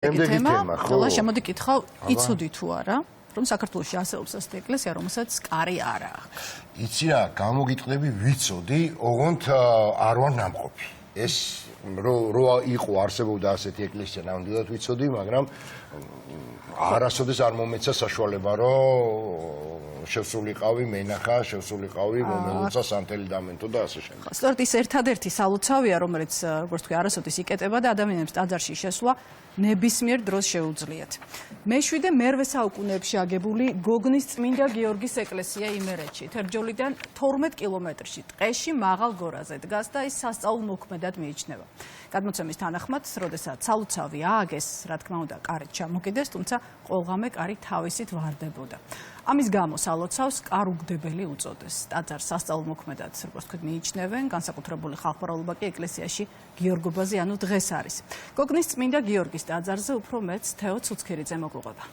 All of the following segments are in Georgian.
ყველა შემოდი კითხავ, იცოდი თუ არა, რომ საქართველოში არსებობს ასეთი ეკლესია, რომელსაც კარი არ აქვს. იცი რა, გამოგიტყდები, ვიცოდი, ოღონდ არ ვარ ნამყოფი. ეს რო იყო არსებობდა ასეთი ეკლესია, ნამდვილად ვიცოდი, მაგრამ არასოდეს არ მომეცა საშუალება, რომ შევსულიყავი, მენახა, შევსულიყავი, მომელოცა სანთელი დამენთო და ასე შემდეგ. სწორედ ის ერთადერთი სალოცავია, რომელიც, როგორც თქვი, არასოდეს იკეტება და ადამიანებს ტაძარში შესვლა ნებისმიერ დროს შეუძლიათ. მე-7 და მე-8 საუკუნეებში აგებული გოგნის წმინდა გიორგის ეკლესია იმერეთში, თერჯოლიდან 12 კილომეტრში, ტყეში, მაღალ გორაზე დგას და ის სასწაულ მოქმედად მიიჩნევა. გადმოცემის თანახმად, როდესაც სალოცავი ააგეს, რა თქმა უნდა, კარით ჩამოკიდეს, თუმცა ყოველღამე კარი თავისით ვარდებოდა. ამის გამო სალოცავს კარუგდებელი უწოდეს. ტაძარს სასწაულ მოქმედად, როგორც თქვით, მიიჩნევენ, განსაკუთრებული ხალხმრავლობა კი ეკლესიაში გიორგობაზე, ანუ დღეს არის. გოგნის წმინდა გიორგის ტაძარზე უფრო მეც თეო ცუცქირიძე მოგვიყვება.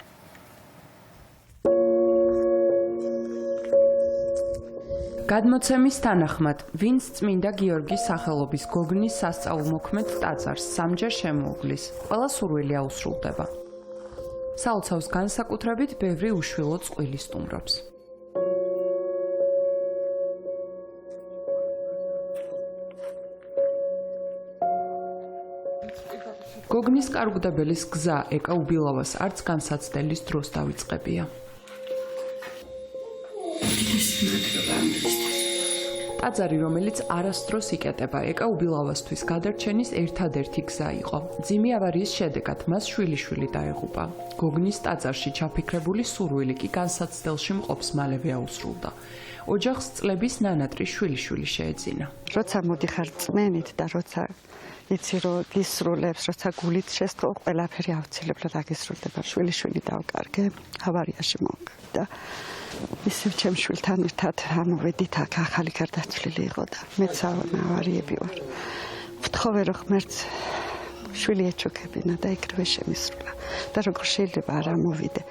გადმოცემის თანახმად, ვინც წმინდა გიორგის სახელობის გოგნის სასწაულ მოქმედ ტაძარს სამჯერ შემოუგლის, ყველა სურვილი აუსრულდება. სალოცავს განსაკუთრებით ბევრი უშვილო წყვილი სტუმრობს. გოგნის კარუგდებელის გზა ეკა უბილავას არც განსაცდელის დროს დავიწყებია. ტაძარი, რომელიც არასდროს იკეტება, ეკა უბილავასთვის გადარჩენის ერთადერთი გზა იყო. მძიმე ავარიის შედეგად მას შვილიშვილი დაეღუპა. გოგნის ტაძარში ჩაფიქრებული სურვილი კი განსაცდელში მყოფს მალევე აუსრულდა. ოჯახს წლების ნანატრი შვილიშვილი შეეძინა. როცა მოდიხარ წმენით და როცა იცი რომ გისრულებს, როცა გულით შესთხოვ, ყველაფერი აუცილებლად აგისრულდება. შვილიშვილი დავკარგე, ავარიაში მოვიდა. ისევ ჩემ შვილთან ერთად ამოვედით აქ, ახალი გარდაცვლილი იყო და მეც ავარიები ვარ. ვთხოვე რომ ღმერთს შვილი ეჩოქებინა და იგივე შემისრულა და როგორ შეიძლება არ ამოვიდე.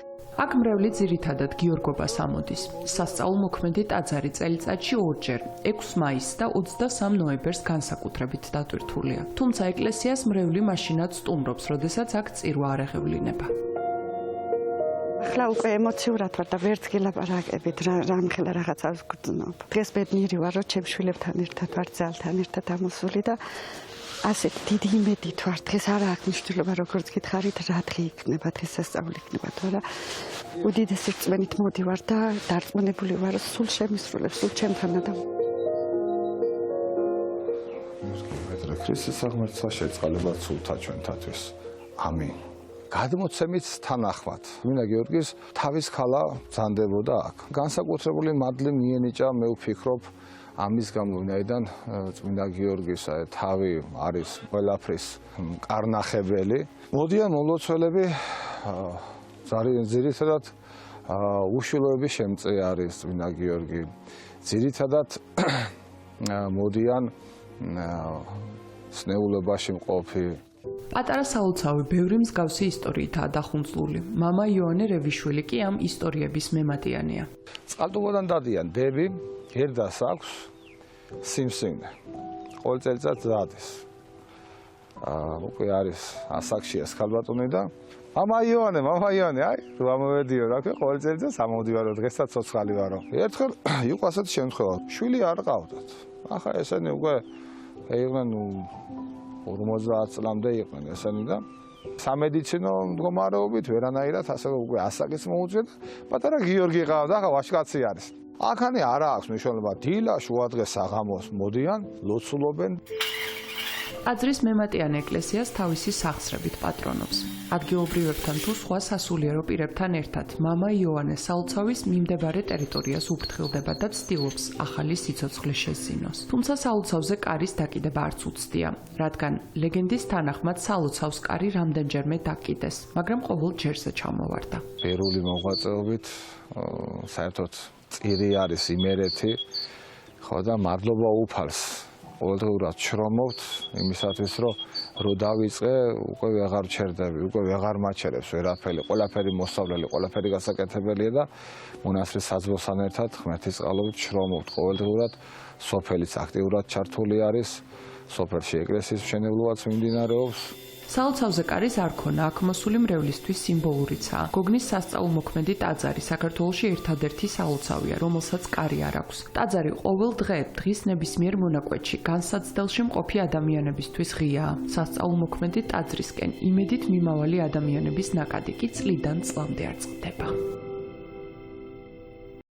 აქ მრევლი ძირითადად გიორგობას ამოდის. სასწაულ მოქმედი ტაძარი წელიწადში ორჯერ, 6 მაისს და 23 ნოემბერს განსაკუთრებით დატვირთულია. თუმცა ეკლესიას მრევლი მაშინაც სტუმრობს, როდესაც აქ წირვა არ აღევლინება. ახლა უკვე ემოციურად ვარ და ვერც გილაპარაკებით რამხელა რაღაცას ვგრძნობ. დღეს ბედნიერი ვარ, რომ ჩემ შვილებთან ერთად ვარ, ძალთან ერთად ამოსული და ასე დიდი იმედით ვარ. დღეს არა აქვს მნიშვნელობა, როგორც გითხარით, რა დღე იქნება, დღეს სასწაული იქნება, თორე უდიდესი რწმენით მოდივარ და დარწმუნებული ვარ, რომ სულ შემისრულებს, სულ ჩემთანა და ქრისტეს აღმერთვა შეწყალება სულთა ჩვენთათვის. ამინ. გადმოცემით თანახმად, წმინდა გიორგის თავის ქალა ძანდებოდა აქ. განსაკუთრებული მადლი მიენიჭა, მე ვფიქრობ, ამის გამო, ვინაიდან წმინდა გიორგის თავი არის ყველაფრის კარნახებელი. მოდიან მომლოცველები, ძირითადად უშვილოების შემწე არის წმინდა გიორგი. ძირითადად მოდიან სნეულებაში მყოფი. პატარა სალოცავი ბევრი მსგავსი ისტორიითაა დახუნწლული. მამა იოანე რევიშვილი კი ამ ისტორიების მემატიანია. წყალტუბოდან დადიან დები, გერდას აქვს სიმსივნე. ყოველ წელიწადს დადეს. უკვე არის ასაკშია ქალბატონი და მამა იოანე, აი, რა მოვედიო, რა ქვია, ყოველ წელიწადს ამოვდივარო, დღესაც ცოცხალი ვარო. ერთხელ იყო ასეთი შემთხვევა, შვილი არ ყავდათ. ახლა ესენი უკვე იყვნენ 50 წლამდე იყვნენ ესენი და სამედიცინო მდგომარეობით ვერანაირად ასე უკვე ასაკიც მოუწია და პატარა გიორგი ყავდა, ახლა ვაჟკაცი არის. აქანი არა აქვს მნიშვნელობა, დილა შუადღეს საღამოს მოდიან, ლოცულობენ. ტაძრის მემატიანე ეკლესიას თავისი სახსრებით პატრონობს. ადგილობრივებთან თუ სხვა სასულიერო პირებთან ერთად მამა იოანე სალოცავის მიმდებარე ტერიტორიას უფრთხილდება და ცდილობს ახალი სიცოცხლე შესძინოს. თუმცა სალოცავზე კარის დაკიდება არც უცდია, რადგან ლეგენდის თანახმად სალოცავს კარი რამდენჯერმე დაკიდეს, მაგრამ ყოველ ჯერზე ჩამოვარდა. ერული მოღვაწეობით საერთოდ წირი არის იმერეთი, ხო და მადლობა უფალს. ყოველდღურად შრომობთ იმისათვის, რომ დავიწყე, უკვე ვეღარ ჩერდები, უკვე ვეღარ მაჩერებს ვერაფერი, ყველაფერი მოსავლელი, ყველაფერი გასაკეთებელია და მონასტრის საძმოსთან ერთად ღმერთის წყალობით შრომობთ ყოველდღურად, სოფელიც აქტიურად ჩართული არის სოფელში ეკლესიის მშენებლობაც მიმდინარეობს. საალცავზე კარის არ ქონა, აქ მოსული მრევლისთვის სიმბოლურიცაა. გოგნის სასწაულმოქმედი ტაძარი საქართველოში ერთადერთი საალცავია, რომელსაც კარი არ აქვს. ტაძარი ყოველ დღე დღის ნებისმიერ მონაკვეთში განსაცდელში მყოფი ადამიანებისთვის ღიაა. სასწაულმოქმედი ტაძრისკენ იმედით მიმავალი ადამიანების ნაკადი კი წლიდან წლამდე არ წყდება.